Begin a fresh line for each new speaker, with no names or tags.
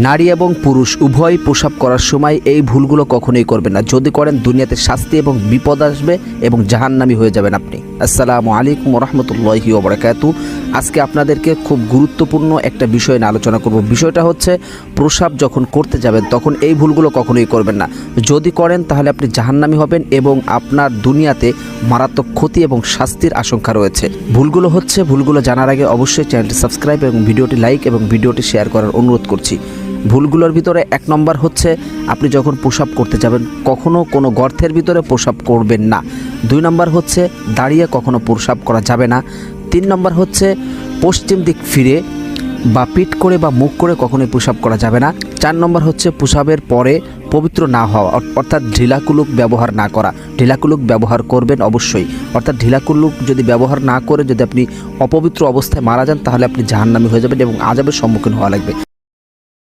নারী এবং পুরুষ উভয় প্রসাব করার সময় এই ভুলগুলো কখনোই করবেন না। যদি করেন দুনিয়াতে শাস্তি এবং বিপদ আসবে এবং জাহান্নামী হয়ে যাবেন আপনি। আসসালামু আলাইকুম রহমতুল্লাহি ওয়া বারাকাতুহু। আজকে আপনাদেরকে খুব গুরুত্বপূর্ণ একটা বিষয় নিয়ে আলোচনা করব। বিষয়টা হচ্ছে প্রসাব যখন করতে যাবেন তখন এই ভুলগুলো কখনোই করবেন না। যদি করেন তাহলে আপনি জাহান্নামী হবেন এবং আপনার দুনিয়াতে মারাত্মক ক্ষতি এবং শাস্তির আশঙ্কা রয়েছে। ভুলগুলো জানার আগে অবশ্যই চ্যানেলটি সাবস্ক্রাইব এবং ভিডিওটি লাইক এবং ভিডিওটি শেয়ার করার অনুরোধ করছি। ভুলগুলোর ভিতরে 1 নম্বর হচ্ছে আপনি যখন প্রসাব করতে যাবেন কখনো কোনো গর্তের ভিতরে প্রসাব করবেন না। 2 নম্বর হচ্ছে দাঁড়িয়ে কখনো প্রসাব করা যাবে না। 3 নম্বর হচ্ছে পশ্চিম দিক ফিরে বা পিঠ করে বা মুখ করে কখনোই প্রসাব করা যাবে না। 4 নম্বর হচ্ছে প্রসাবের পরে পবিত্র না হওয়া, অর্থাৎ ঢিলাকুলুক ব্যবহার না করা। ঢিলাকুলুক ব্যবহার করবেন অবশ্যই, অর্থাৎ ঢিলাকুলুক যদি ব্যবহার না করে যদি আপনি অপবিত্র অবস্থায় মারা যান তাহলে আপনি জাহান্নামী হয়ে যাবেন এবং আযাবের সম্মুখীন হওয়া লাগবে।